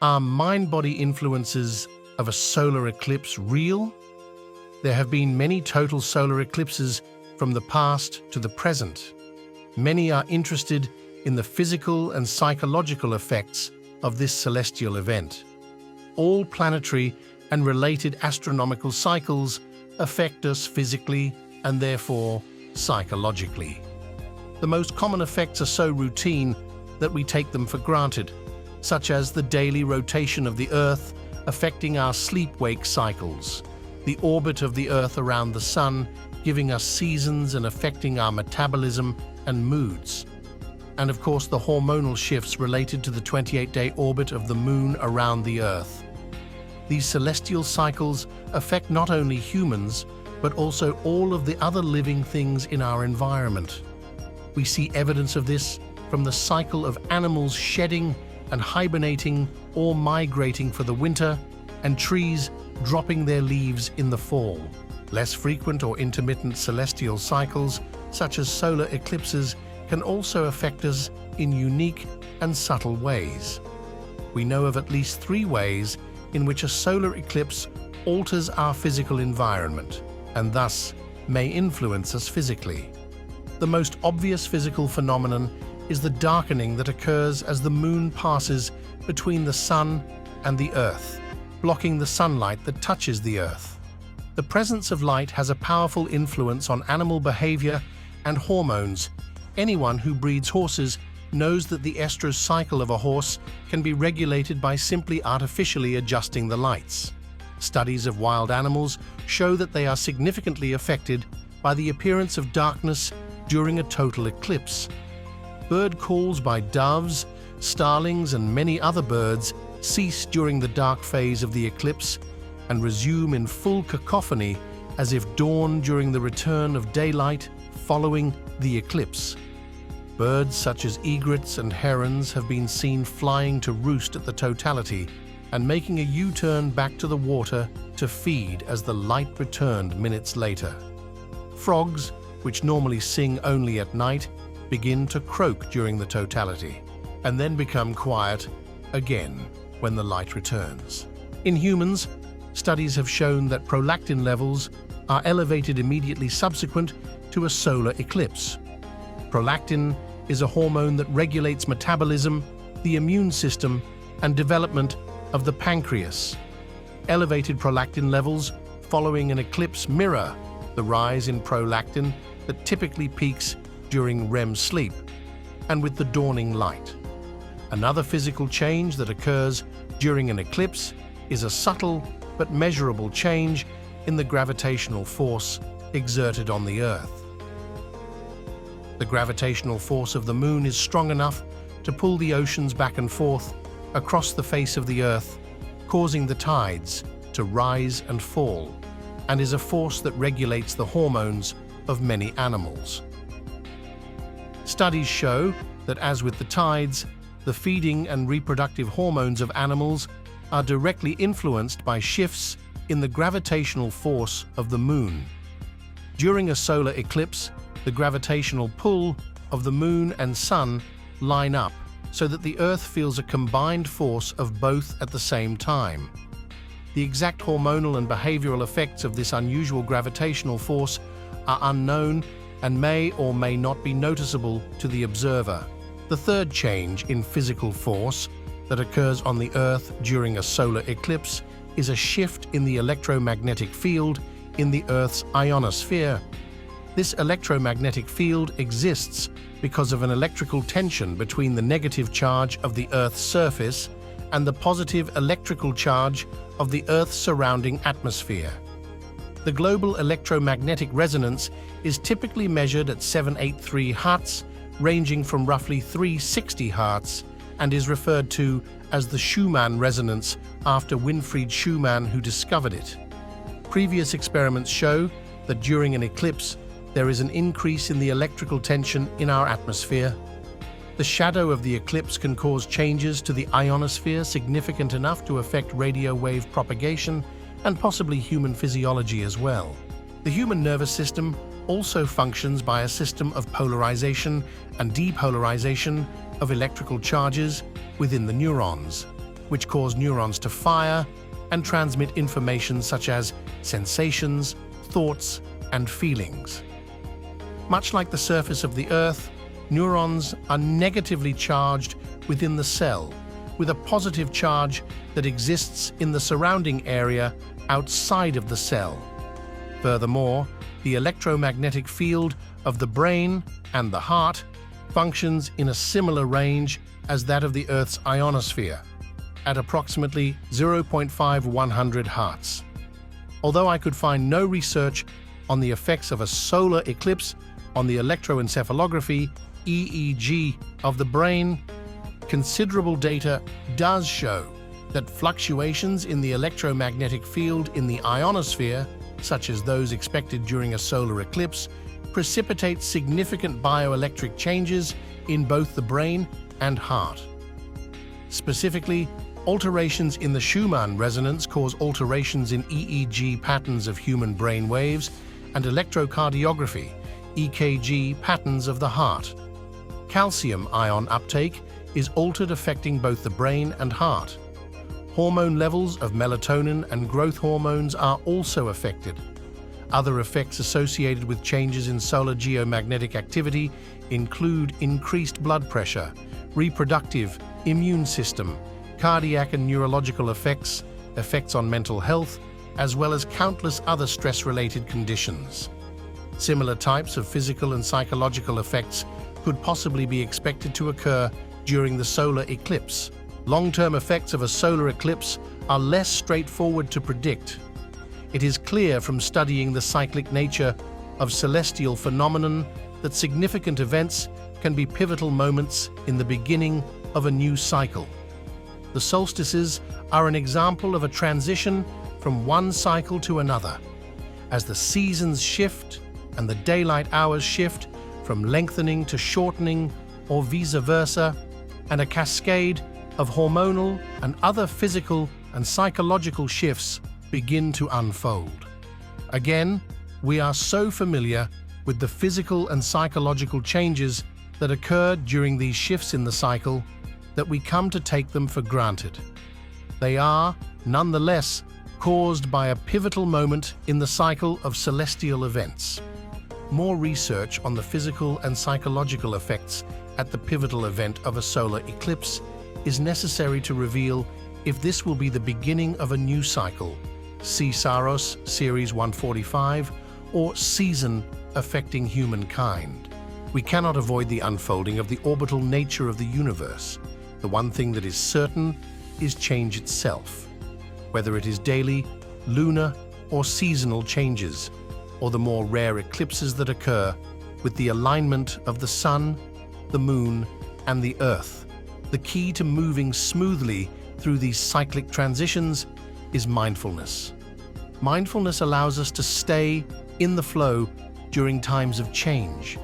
Are mind-body influences of a solar eclipse real? There have been many total solar eclipses from the past to the present. Many are interested in the physical and psychological effects of this celestial event. All planetary and related astronomical cycles affect us physically and therefore psychologically. The most common effects are so routine that we take them for granted, such as the daily rotation of the Earth affecting our sleep-wake cycles, the orbit of the Earth around the Sun giving us seasons and affecting our metabolism and moods, and of course the hormonal shifts related to the 28-day orbit of the Moon around the Earth. These celestial cycles affect not only humans, but also all of the other living things in our environment. We see evidence of this from the cycle of animals shedding and hibernating or migrating for the winter, and trees dropping their leaves in the fall. Less frequent or intermittent celestial cycles, such as solar eclipses, can also affect us in unique and subtle ways. We know of at least 3 ways in which a solar eclipse alters our physical environment, and thus may influence us physically. The most obvious physical phenomenon is the darkening that occurs as the Moon passes between the Sun and the Earth, blocking the sunlight that touches the Earth. The presence of light has a powerful influence on animal behavior and hormones. Anyone who breeds horses knows that the estrous cycle of a horse can be regulated by simply artificially adjusting the lights. Studies of wild animals show that they are significantly affected by the appearance of darkness during a total eclipse. Bird calls by doves, starlings, and many other birds cease during the dark phase of the eclipse and resume in full cacophony as if dawn during the return of daylight following the eclipse. Birds such as egrets and herons have been seen flying to roost at the totality and making a U-turn back to the water to feed as the light returned minutes later. Frogs, which normally sing only at night, begin to croak during the totality, and then become quiet again when the light returns. In humans, studies have shown that prolactin levels are elevated immediately subsequent to a solar eclipse. Prolactin is a hormone that regulates metabolism, the immune system, and development of the pancreas. Elevated prolactin levels following an eclipse mirror the rise in prolactin that typically peaks during REM sleep and with the dawning light. Another physical change that occurs during an eclipse is a subtle but measurable change in the gravitational force exerted on the Earth. The gravitational force of the Moon is strong enough to pull the oceans back and forth across the face of the Earth, causing the tides to rise and fall, and is a force that regulates the hormones of many animals. Studies show that, as with the tides, the feeding and reproductive hormones of animals are directly influenced by shifts in the gravitational force of the Moon. During a solar eclipse, the gravitational pull of the Moon and Sun line up so that the Earth feels a combined force of both at the same time. The exact hormonal and behavioral effects of this unusual gravitational force are unknown and may or may not be noticeable to the observer. The third change in physical force that occurs on the Earth during a solar eclipse is a shift in the electromagnetic field in the Earth's ionosphere. This electromagnetic field exists because of an electrical tension between the negative charge of the Earth's surface and the positive electrical charge of the Earth's surrounding atmosphere. The global electromagnetic resonance is typically measured at 783 Hz, ranging from roughly 360 Hz, and is referred to as the Schumann resonance after Winfried Schumann, who discovered it. Previous experiments show that during an eclipse, there is an increase in the electrical tension in our atmosphere. The shadow of the eclipse can cause changes to the ionosphere significant enough to affect radio wave propagation and possibly human physiology as well. The human nervous system also functions by a system of polarization and depolarization of electrical charges within the neurons. which cause neurons to fire and transmit information such as sensations, thoughts, and feelings. Much like the surface of the Earth, neurons are negatively charged within the cell, with a positive charge that exists in the surrounding area outside of the cell. Furthermore, the electromagnetic field of the brain and the heart functions in a similar range as that of the Earth's ionosphere, at approximately 0.5100 Hz. Although I could find no research on the effects of a solar eclipse on the electroencephalography, EEG, of the brain, considerable data does show that fluctuations in the electromagnetic field in the ionosphere, such as those expected during a solar eclipse, precipitate significant bioelectric changes in both the brain and heart. Specifically, alterations in the Schumann resonance cause alterations in EEG patterns of human brain waves and electrocardiography, EKG patterns of the heart. Calcium ion uptake is altered, affecting both the brain and heart. Hormone levels of melatonin and growth hormones are also affected. Other effects associated with changes in solar geomagnetic activity include increased blood pressure, reproductive, immune system, cardiac and neurological effects, effects on mental health, as well as countless other stress-related conditions. Similar types of physical and psychological effects could possibly be expected to occur during the solar eclipse. Long-term effects of a solar eclipse are less straightforward to predict. It is clear from studying the cyclic nature of celestial phenomenon that significant events can be pivotal moments in the beginning of a new cycle. The solstices are an example of a transition from one cycle to another, as the seasons shift and the daylight hours shift from lengthening to shortening or vice versa, and a cascade of hormonal and other physical and psychological shifts begin to unfold. Again, we are so familiar with the physical and psychological changes that occur during these shifts in the cycle that we come to take them for granted. They are, nonetheless, caused by a pivotal moment in the cycle of celestial events. More research on the physical and psychological effects at the pivotal event of a solar eclipse is necessary to reveal if this will be the beginning of a new cycle, see Saros Series 145, or season affecting humankind. We cannot avoid the unfolding of the orbital nature of the universe. The one thing that is certain is change itself, whether it is daily, lunar, or seasonal changes, or the more rare eclipses that occur with the alignment of the sun, the moon, and the earth. The key to moving smoothly through these cyclic transitions is mindfulness. Mindfulness allows us to stay in the flow during times of change.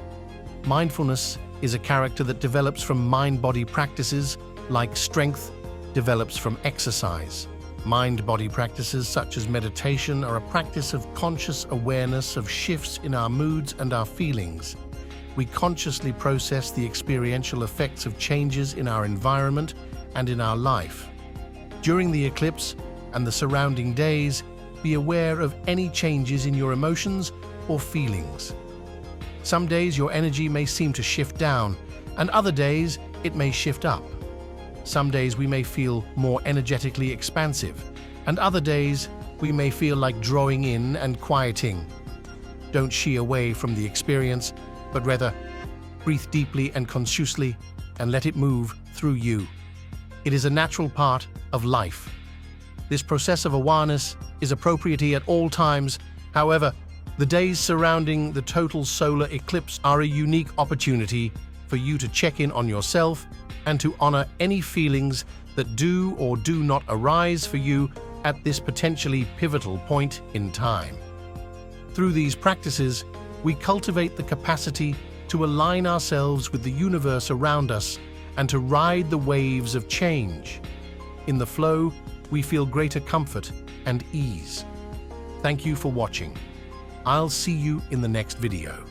Mindfulness is a character that develops from mind-body practices, like strength develops from exercise. Mind-body practices such as meditation are a practice of conscious awareness of shifts in our moods and our feelings. We consciously process the experiential effects of changes in our environment and in our life. During the eclipse and the surrounding days, be aware of any changes in your emotions or feelings. Some days your energy may seem to shift down, and other days it may shift up. Some days we may feel more energetically expansive, and other days we may feel like drawing in and quieting. Don't shy away from the experience, but rather breathe deeply and consciously and let it move through you. It is a natural part of life. This process of awareness is appropriate at all times. However, the days surrounding the total solar eclipse are a unique opportunity for you to check in on yourself and to honor any feelings that do or do not arise for you at this potentially pivotal point in time. Through these practices, we cultivate the capacity to align ourselves with the universe around us and to ride the waves of change. In the flow, we feel greater comfort and ease. Thank you for watching. I'll see you in the next video.